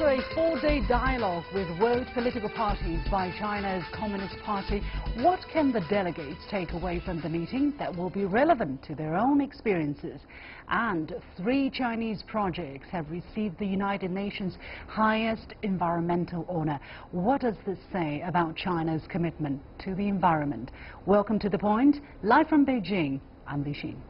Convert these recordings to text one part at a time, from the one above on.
After a 4-day dialogue with world political parties by China's Communist Party, what can the delegates take away from the meeting that will be relevant to their own experiences? And 3 Chinese projects have received the United Nations' highest environmental honor. What does this say about China's commitment to the environment? Welcome to The Point. Live from Beijing, I'm Li Chen.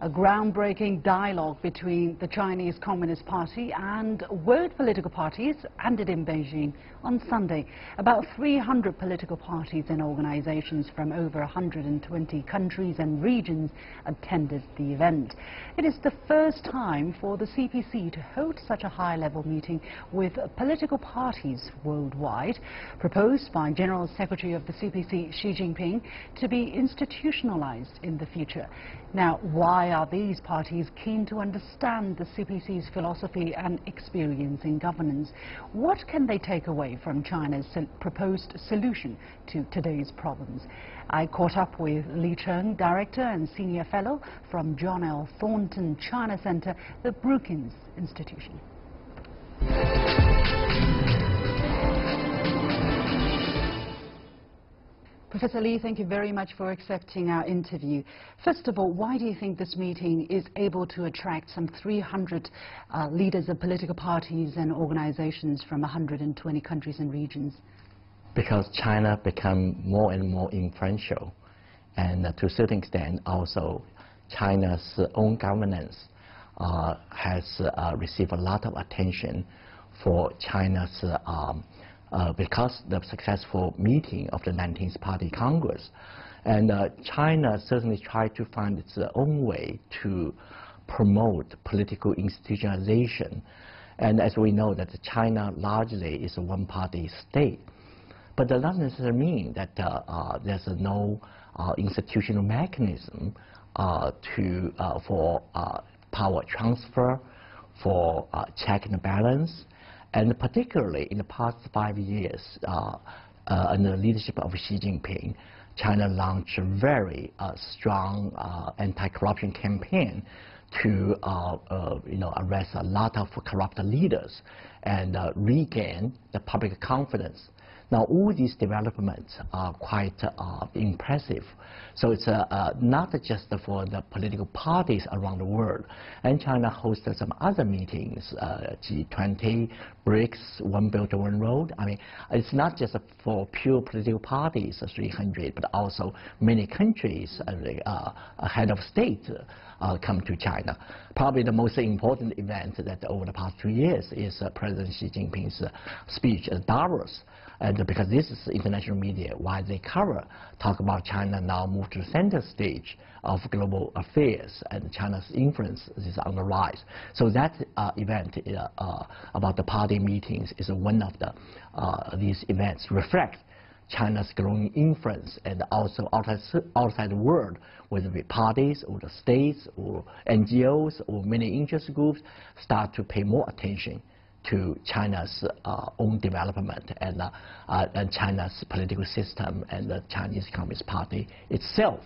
A groundbreaking dialogue between the Chinese Communist Party and world political parties ended in Beijing on Sunday. About 300 political parties and organizations from over 120 countries and regions attended the event. It is the first time for the CPC to hold such a high-level meeting with political parties worldwide, proposed by General Secretary of the CPC, Xi Jinping, to be institutionalized in the future. Now, why are these parties keen to understand the CPC's philosophy and experience in governance? What can they take away from China's proposed solution to today's problems? I caught up with Li Chen, Director and Senior Fellow from John L. Thornton China Center, the Brookings Institution. Professor Li, thank you very much for accepting our interview. First of all, why do you think this meeting is able to attract some 300 leaders of political parties and organizations from 120 countries and regions? Because China become more and more influential, and to a certain extent also China's own governance has received a lot of attention for China's because the successful meeting of the 19th Party Congress. And China certainly tried to find its own way to promote political institutionalization. And as we know that China largely is a one-party state. But that doesn't necessarily mean that there's no institutional mechanism for power transfer, for check and balance. And particularly in the past 5 years, under the leadership of Xi Jinping, China launched a very strong anti-corruption campaign to arrest a lot of corrupt leaders and regain the public confidence. Now, all these developments are quite impressive. So it's not just for the political parties around the world. And China hosted some other meetings, G20, BRICS, One Belt, One Road. I mean, it's not just for pure political parties, 300, but also many countries, head of state come to China. Probably the most important event that over the past 2 years is President Xi Jinping's speech at Davos. And because this is international media, why they talk about China now move to the center stage of global affairs, and China's influence is on the rise. So that event about the party meetings is one of these events reflect China's growing influence, and also outside the world, whether it be parties or the states or NGOs or many interest groups, start to pay more attention to China's own development and China's political system and the Chinese Communist Party itself.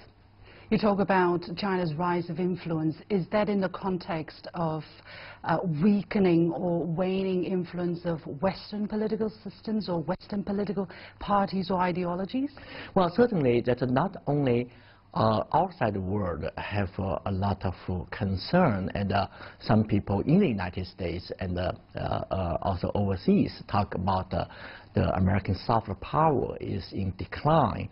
You talk about China's rise of influence. Is that in the context of weakening or waning influence of Western political systems or Western political parties or ideologies? Well, certainly that not only outside the world have a lot of concern, and some people in the United States and also overseas talk about the American soft power is in decline.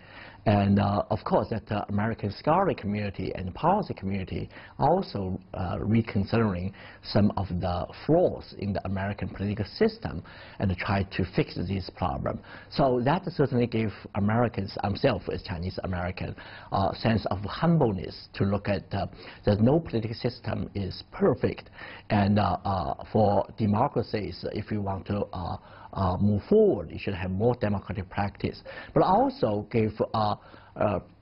And of course, that the American scholarly community and policy community also reconsidering some of the flaws in the American political system and try to fix this problem. So that certainly gave Americans, myself as Chinese American, a sense of humbleness to look at that no political system is perfect. And for democracies, if you want to move forward, you should have more democratic practice. But also gave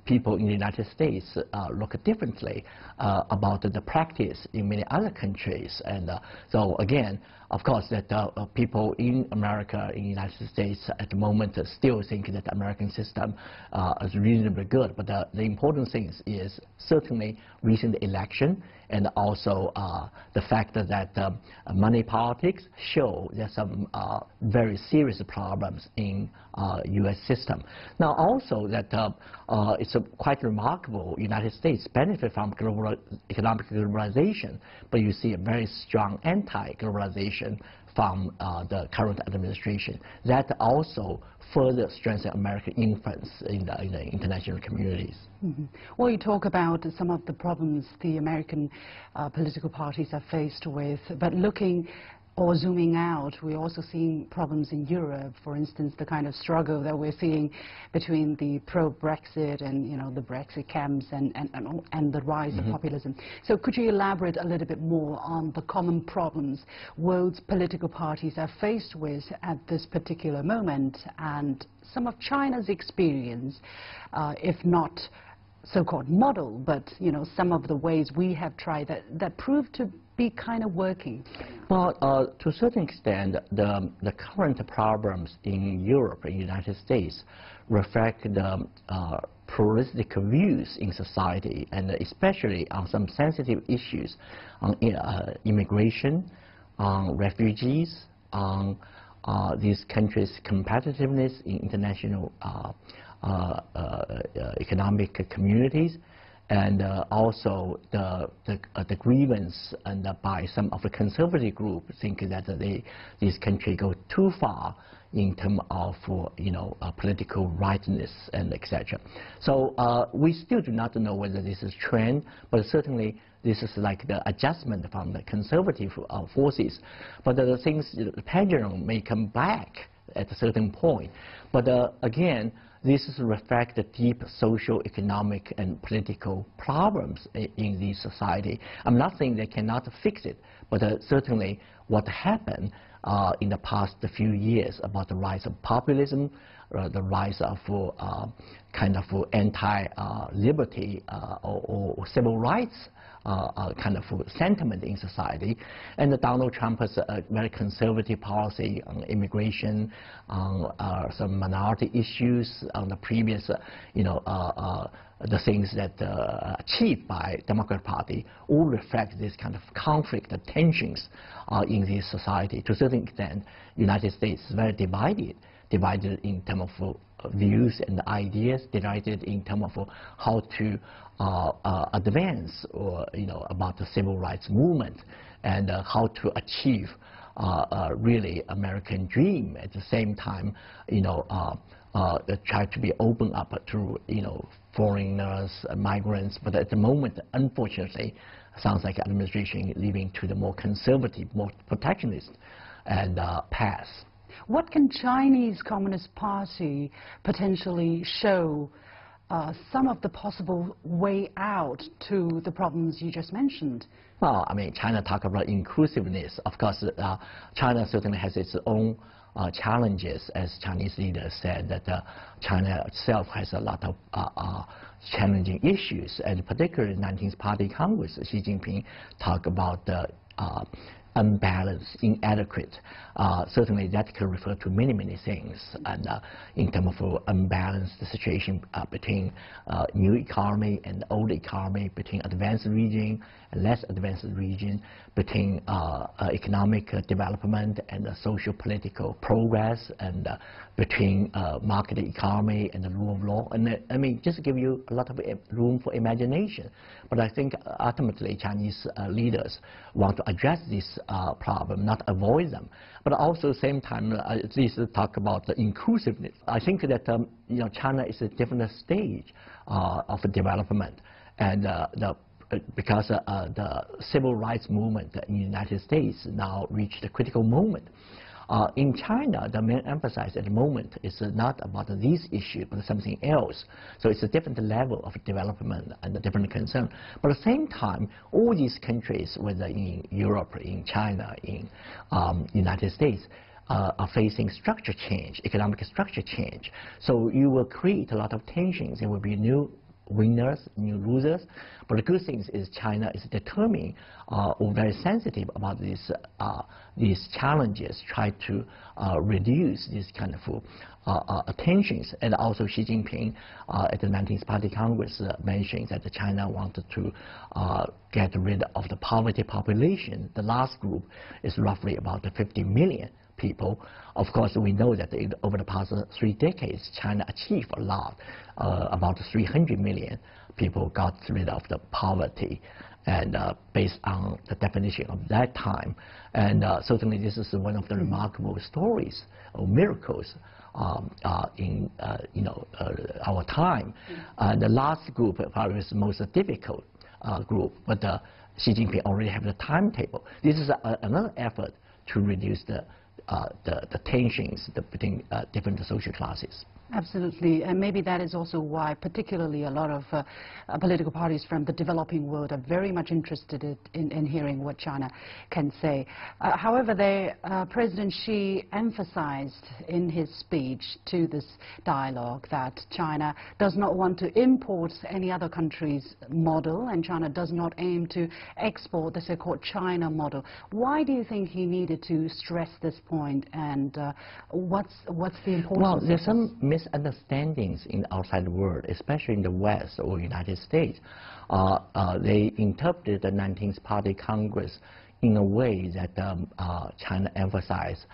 people in the United States look differently about the practice in many other countries. And so again, of course, that people in America, in the United States at the moment still think that the American system is reasonably good. But the important thing is certainly recent election, and also the fact that money politics show there's some very serious problems in U.S. system. Now also that it's quite remarkable, United States benefit from economic globalization, but you see a very strong anti-globalization from the current administration. That also further strengthens American influence in the international communities. Mm-hmm. Well, you talk about some of the problems the American political parties are faced with, but looking or zooming out, we're also seeing problems in Europe. For instance, the kind of struggle that we're seeing between the pro-Brexit and, you know, the Brexit camps and the rise of populism. So could you elaborate a little bit more on the common problems world's political parties are faced with at this particular moment, and some of China's experience, if not so-called model, but, you know, some of the ways we have tried that proved to be kind of working? Well, to a certain extent, the current problems in Europe and the United States reflect the pluralistic views in society, and especially on some sensitive issues on immigration, on refugees, on these countries' competitiveness in international economic communities, and also the grievance and by some of the conservative groups think that these countries go too far in terms of political rightness and etc. So we still do not know whether this is trend, but certainly this is like the adjustment from the conservative forces. But the things, the pendulum may come back at a certain point. But again, this reflects the deep social, economic, and political problems in the society. I'm not saying they cannot fix it, but certainly what happened in the past few years about the rise of populism, the rise of kind of anti-liberty or civil rights kind of sentiment in society, and Donald Trump's very conservative policy on immigration, on some minority issues, on the previous, the things that achieved by Democrat Party, all reflect this kind of conflict, the tensions in this society. To a certain extent, United States is very divided in terms of views and ideas, divided in terms of how to advance or about the civil rights movement, and how to achieve really American dream at the same time, try to be open up to foreigners, migrants. But at the moment, unfortunately, sounds like administration leading to the more conservative, more protectionist and path. What can Chinese Communist Party potentially show some of the possible way out to the problems you just mentioned? Well, I mean, China talk about inclusiveness. Of course, China certainly has its own challenges, as Chinese leaders said, that China itself has a lot of challenging issues, and particularly in 19th Party Congress, Xi Jinping talked about the unbalanced, inadequate. Certainly that can refer to many, many things, and in terms of unbalanced situation between new economy and old economy, between advanced region and less advanced region, between economic development and social political progress, and between market economy and the rule of law. And I mean, just give you a lot of room for imagination. But I think ultimately Chinese leaders want to address this problem, not avoid them. But also at the same time, at least talk about the inclusiveness. I think that China is at a different stage of development, and because the civil rights movement in the United States now reached a critical moment. In China, the main emphasis at the moment is not about this issue, but something else. So it's a different level of development and a different concern. But at the same time, all these countries, whether in Europe, in China, in United States, are facing structure change, economic structure change. So you will create a lot of tensions. There will be new winners, new losers. But the good thing is China is determined or very sensitive about these challenges, try to reduce this kind of tensions. And also Xi Jinping at the 19th Party Congress mentioned that China wanted to get rid of the poverty population. The last group is roughly about 50 million people. Of course, we know that over the past 3 decades, China achieved a lot. About 300 million people got rid of the poverty, and based on the definition of that time. And certainly this is one of the remarkable stories or miracles in our time. The last group probably is the most difficult group, but Xi Jinping already have the timetable. This is another effort to reduce the tensions between different social classes. Absolutely, and maybe that is also why particularly a lot of political parties from the developing world are very much interested in hearing what China can say. However, President Xi emphasized in his speech to this dialogue that China does not want to import any other country's model, and China does not aim to export the so-called China model. Why do you think he needed to stress this point, and what's the importance? Well, there's some misunderstandings in the outside world, especially in the West or United States. They interpreted the 19th Party Congress in a way that China emphasized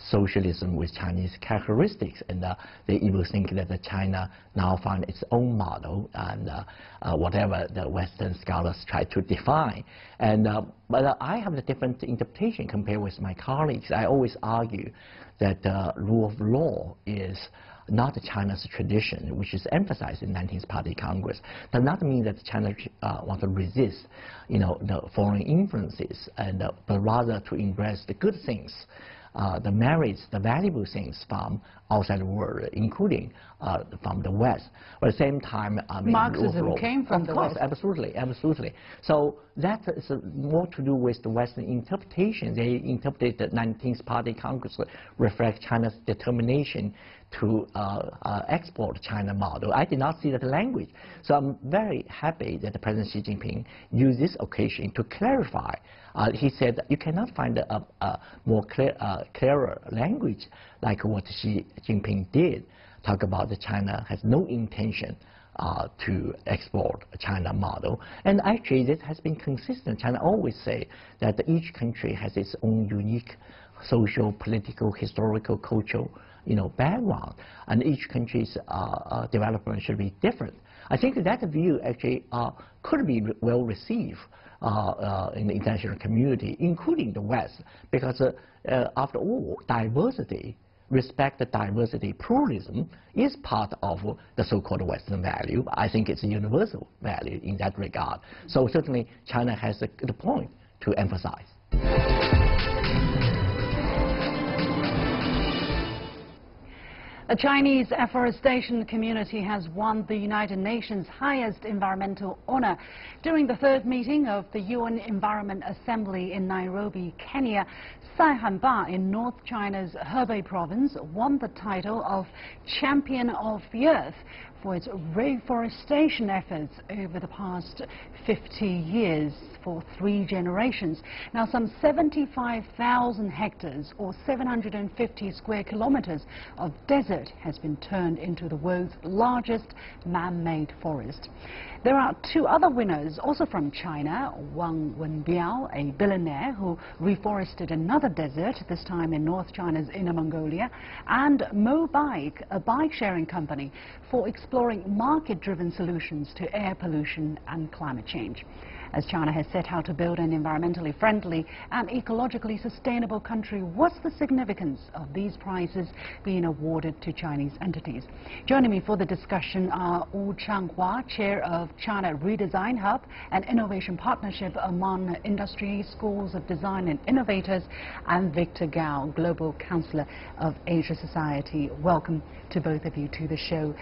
socialism with Chinese characteristics, and they even think that China now found its own model, and whatever the Western scholars try to define. And but I have a different interpretation compared with my colleagues. I always argue that rule of law is not China's tradition, which is emphasized in 19th Party Congress. Does not mean that China wants to resist, the foreign influences, and but rather to embrace the good things, the merits, the valuable things from outside the world, including from the West. But at the same time, Marxism came from the West. Absolutely, absolutely. So that is more to do with the Western interpretation. They interpreted the 19th Party Congress reflect China's determination to export China model. I did not see that language. So I'm very happy that President Xi Jinping used this occasion to clarify. He said that you cannot find a more clearer language like what Xi Jinping did, talk about that China has no intention to export a China model. And actually this has been consistent. China always say that each country has its own unique social, political, historical, cultural background, and each country's development should be different. I think that view actually could be well received in the international community, including the West, because after all, diversity, respect the diversity, pluralism is part of the so-called Western value. I think it's a universal value in that regard. So certainly China has the point to emphasize. The Chinese afforestation community has won the United Nations' highest environmental honor. During the third meeting of the UN Environment Assembly in Nairobi, Kenya, Saihanba in North China's Hebei province won the title of Champion of the Earth for its reforestation efforts over the past 50 years for 3 generations. Now, some 75,000 hectares or 750 square kilometers of desert has been turned into the world's largest man-made forest. There are 2 other winners, also from China: Wang Wenbiao, a billionaire who reforested another desert, this time in North China's Inner Mongolia, and Mobike, a bike-sharing company, for exploring market-driven solutions to air pollution and climate change. As China has set out to build an environmentally friendly and ecologically sustainable country, what's the significance of these prizes being awarded to Chinese entities? Joining me for the discussion are Wu Changhua, Chair of China Redesign Hub, an innovation partnership among industry, schools of design and innovators, and Victor Gao, Global Counselor of Asia Society. Welcome to both of you to the show.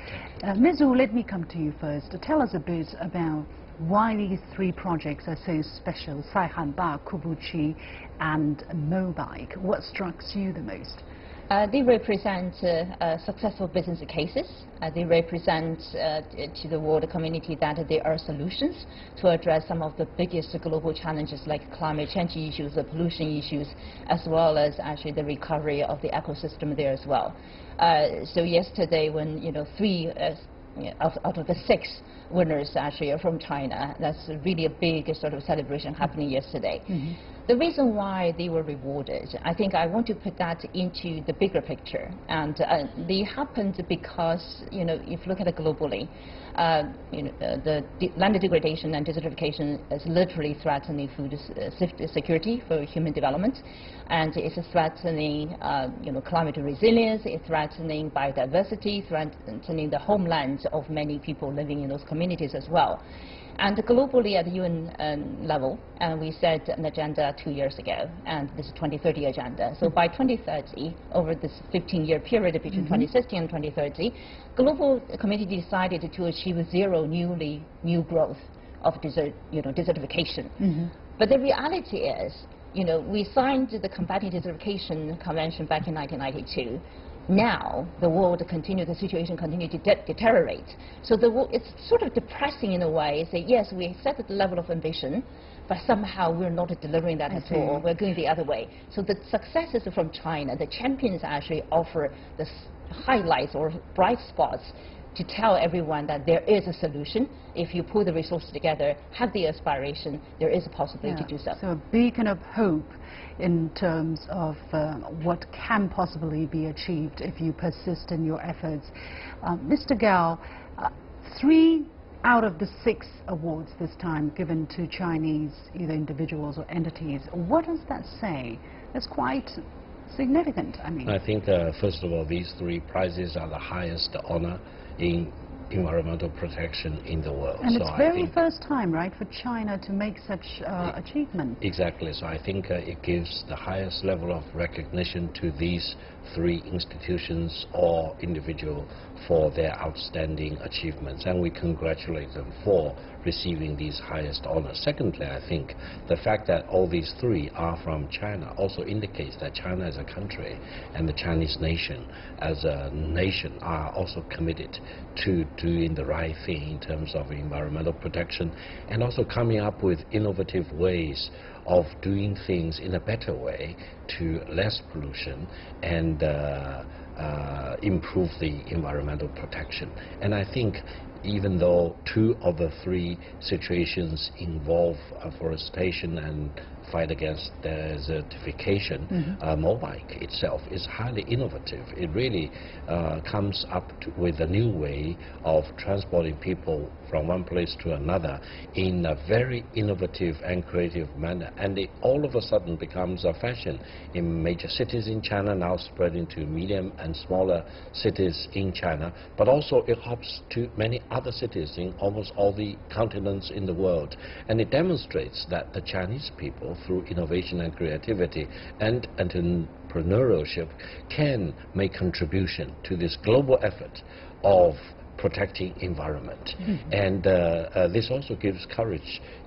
Ms. Wu, let me come to you first. Tell us a bit about why these 3 projects are so special: Saihanba, Kubuchi, and Mobike. What strikes you the most? They represent successful business cases. They represent to the world community that there are solutions to address some of the biggest global challenges like climate change issues, the pollution issues, as well as actually the recovery of the ecosystem there as well. So yesterday, when 3 out of the 6 winners actually are from China, that's really a big sort of celebration happening yesterday. Mm-hmm. The reason why they were rewarded, I think I want to put that into the bigger picture, and they happened because if you look at it globally, the land degradation and desertification is literally threatening food security for human development, and it's threatening climate resilience, it's threatening biodiversity, threatening the homelands of many people living in those communities as well. And globally at the UN level, we set an agenda 2 years ago, and this is 2030 agenda. So by 2030, over this 15-year period between 2016 and 2030, global community decided to achieve zero new growth of desertification. But the reality is, we signed the Combating Desertification Convention back in 1992. Now the world the situation continues to deteriorate. So it's sort of depressing in a way. Say yes, we set the level of ambition, but somehow we're not delivering that at all. We're going the other way. So the successes from China, the champions actually offer the highlights or bright spots to tell everyone that there is a solution. If you pull the resources together, have the aspiration, there is a possibility to do so. So a beacon of hope in terms of what can possibly be achieved if you persist in your efforts. Mr. Gao, 3 out of the 6 awards this time given to Chinese either individuals or entities. What does that say? That's quite significant, I mean. I think, first of all, these 3 prizes are the highest honor in environmental protection in the world. And so it's very first time, right, for China to make such achievement. Exactly. So I think it gives the highest level of recognition to these 3 institutions or individuals for their outstanding achievements, and we congratulate them for receiving these highest honors. Secondly, I think the fact that all these 3 are from China also indicates that China as a country and the Chinese nation as a nation are also committed to doing the right thing in terms of environmental protection, and also coming up with innovative ways of doing things in a better way to less pollution and improve the environmental protection. And I think even though 2 of the 3 situations involve afforestation and fight against desertification, Mobike itself is highly innovative. It really comes up with a new way of transporting people from one place to another in a very innovative and creative manner, and it all of a sudden becomes a fashion in major cities in China, now spreading to medium and smaller cities in China, but also it hops to many other cities in almost all the continents in the world. And it demonstrates that the Chinese people, through innovation and creativity and entrepreneurship, can make contribution to this global effort of protecting environment. And this also gives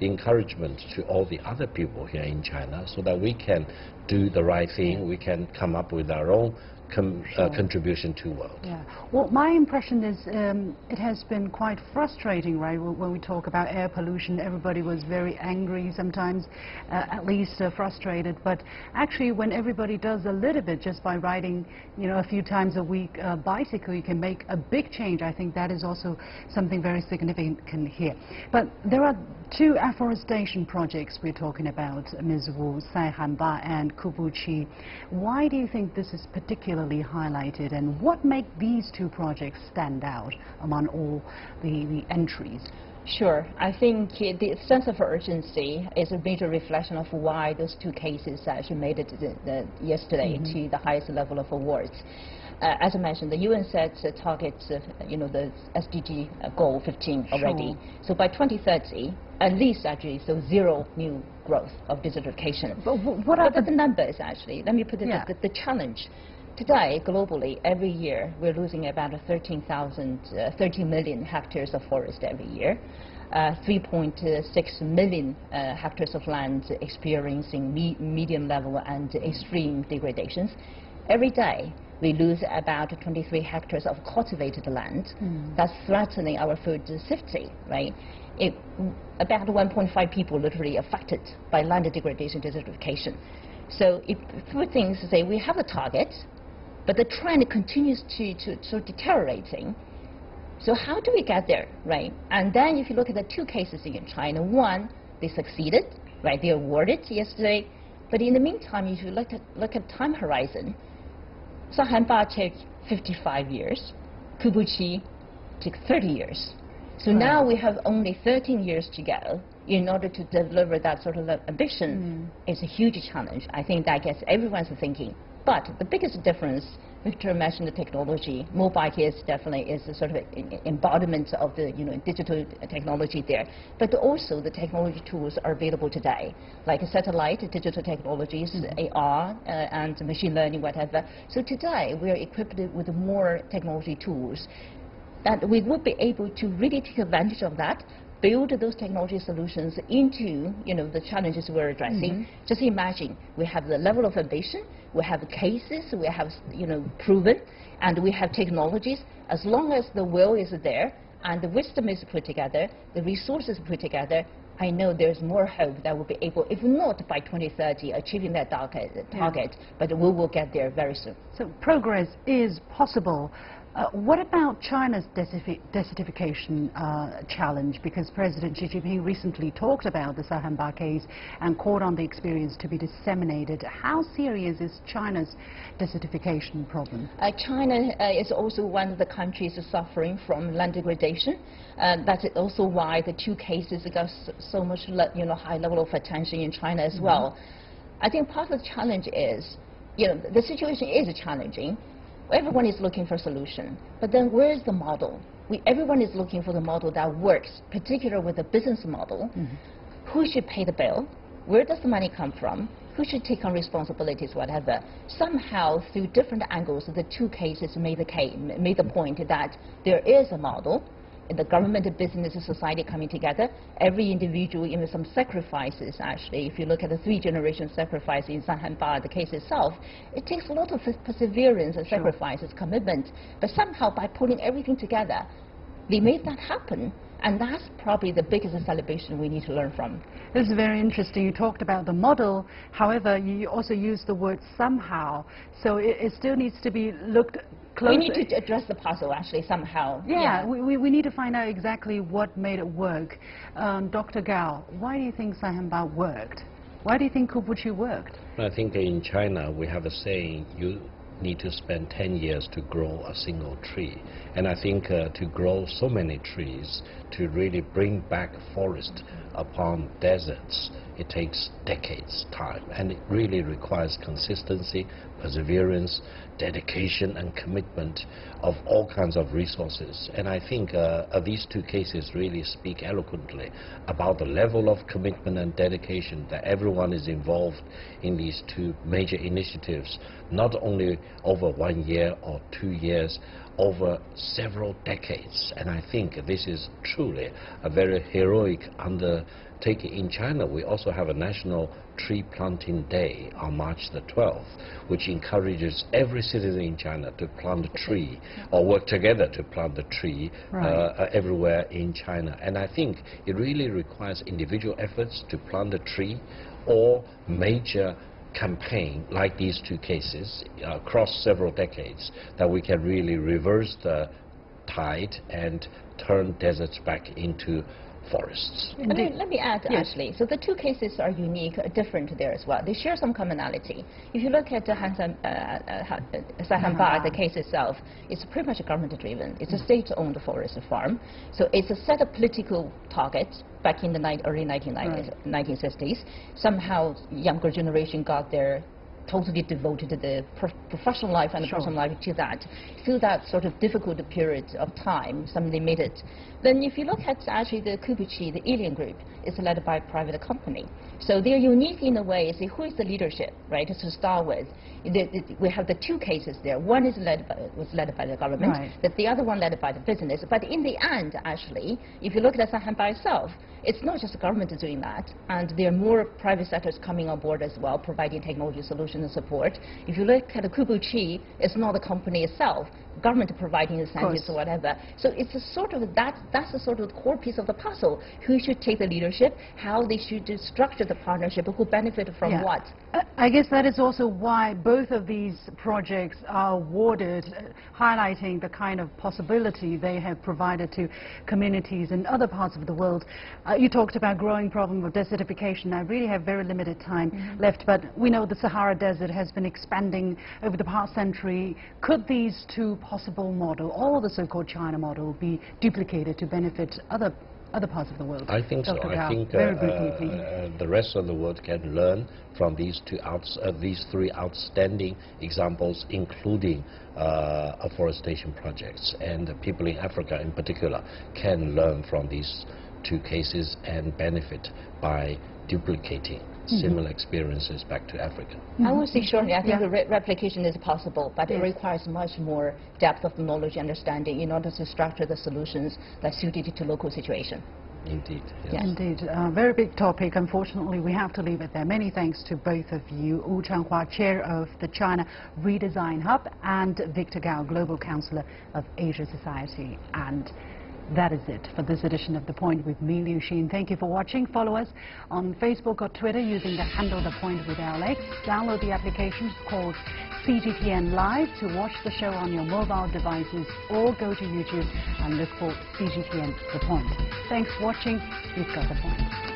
encouragement to all the other people here in China, so that we can do the right thing, we can come up with our own contribution to the world. Yeah. Well, my impression is it has been quite frustrating, right? When we talk about air pollution, everybody was very angry sometimes, at least frustrated. But actually, when everybody does a little bit, just by riding, a few times a week bicycle, you can make a big change. I think that is also something very significant here. But there are 2 afforestation projects we're talking about, Ms. Wu, Saihanba and Kubuchi. Why do you think this is particularly highlighted, and what make these 2 projects stand out among all the entries? Sure. I think the sense of urgency is a major reflection of why those 2 cases actually made it yesterday to the highest level of awards. As I mentioned, the UN sets targets, the SDG goal 15 already. So by 2030, at least actually, so 0 new growth of desertification. But what are the numbers actually? Let me put it the challenge. Today, globally, every year, we're losing about 13 million hectares of forest every year. 3.6 million hectares of land experiencing medium level and extreme degradations. every day we lose about 23 hectares of cultivated land. That's threatening our food safety, right? About 1.5 people literally affected by land degradation, desertification. So if food things say we have a target, but the trend continues to sort of deteriorating. So how do we get there, right? And then if you look at the two cases in China, one, they succeeded, right? They awarded yesterday. But in the meantime, if you look at time horizon, Saihanba took 55 years, Kubuchi took 30 years. So now we have only 13 years to go in order to deliver that sort of ambition. It's a huge challenge. I think that gets everyone's thinking. But the biggest difference, Victor mentioned the technology. Mobile is definitely is a sort of embodiment of the digital technology there. But also the technology tools are available today, like satellite, digital technologies, AR, and machine learning, whatever. So today we are equipped with more technology tools that we would be able to really take advantage of that, build those technology solutions into the challenges we're addressing. Just imagine we have the level of ambition, we have cases, we have proven, and we have technologies. As long as the will is there and the wisdom is put together, the resources put together, I know there's more hope that we'll be able, if not by 2030, achieving that target, but we will get there very soon. So progress is possible. What about China's desertification challenge? Because President Xi Jinping recently talked about the Saihanba case and called on the experience to be disseminated. How serious is China's desertification problem? China is also one of the countries suffering from land degradation. That's also why the two cases got so much high level of attention in China as well. I think part of the challenge is, the situation is challenging. Everyone is looking for a solution, but then where is the model? Everyone is looking for the model that works, particularly with the business model. Who should pay the bill? Where does the money come from? Who should take on responsibilities, whatever? Somehow, through different angles, the two cases made the point that there is a model. The government, the business, society coming together, every individual, even some sacrifices, actually. If you look at the 3-generation sacrifice in Saihanba, the case itself, it takes a lot of perseverance and sacrifices, commitment. But somehow, by putting everything together, they made that happen. And that's probably the biggest celebration we need to learn from. This is very interesting. You talked about the model. However, you also used the word somehow. So it still needs to be looked closely. We need to address the puzzle, actually, somehow. Yeah. We need to find out exactly what made it work. Dr. Gao, why do you think Saihanba worked? Why do you think Kubuchi worked? I think in China we have a saying, you need to spend 10 years to grow a single tree. And I think to grow so many trees, to really bring back forest upon deserts, it takes decades time, and it really requires consistency, perseverance, dedication and commitment of all kinds of resources. And I think these two cases really speak eloquently about the level of commitment and dedication that everyone is involved in these two major initiatives, not only over 1 year or 2 years, over several decades. And I think this is truly a very heroic undertaking. In China, we also have a national tree planting day on March the 12th, which encourages every citizen in China to plant a tree or work together to plant a tree everywhere in China. And I think it really requires individual efforts to plant a tree or major campaign like these two cases across several decades, that we can really reverse the tide and turn deserts back into forests. Let me add, actually. So the two cases are unique, different there as well. They share some commonality. If you look at the Saihanba, the case itself, it's pretty much government-driven. It's a state-owned forest farm. So it's a set of political targets back in the early 1960s. Somehow, younger generation got there, totally devoted to the professional life and the personal life to that. Through that sort of difficult period of time, somebody made it. Then if you look at actually the Kubuchi, the alien group, is led by a private company. So they're unique in a way. See, who is the leadership, right, to start with? We have the two cases there. One is was led by the government, but the other one led by the business. But in the end, actually, if you look at Saihanba itself, it's not just the government doing that, and there are more private sectors coming on board as well, providing technology solutions. institutional support. If you look at the Kubuchi, it's not the company itself, government providing incentives or whatever. So it's a sort of that's a sort of core piece of the puzzle. Who should take the leadership? How they should structure the partnership? Who benefit from what? I guess that is also why both of these projects are awarded, highlighting the kind of possibility they have provided to communities in other parts of the world. You talked about growing problem of desertification. I really have very limited time left, but we know the Sahara Desert has been expanding over the past century. Could these two possible model, or the so-called China model, be duplicated to benefit other parts of the world? I think so. I think the rest of the world can learn from these three outstanding examples, including afforestation projects, and the people in Africa in particular can learn from these two cases and benefit by duplicating similar experiences back to Africa. I would say surely, I think the replication is possible, but it requires much more depth of knowledge and understanding in order to structure the solutions that suited to local situation. Indeed. Yes. Indeed. Very big topic. Unfortunately, we have to leave it there. Many thanks to both of you, Wu Changhua, Chair of the China Redesign Hub, and Victor Gao, Global Councillor of Asia Society. And that is it for this edition of The Point with me, Liu Xin. Thank you for watching. Follow us on Facebook or Twitter using the handle The Point with LX. Download the application called CGTN Live to watch the show on your mobile devices, or go to YouTube and look for CGTN The Point. Thanks for watching. You've got The Point.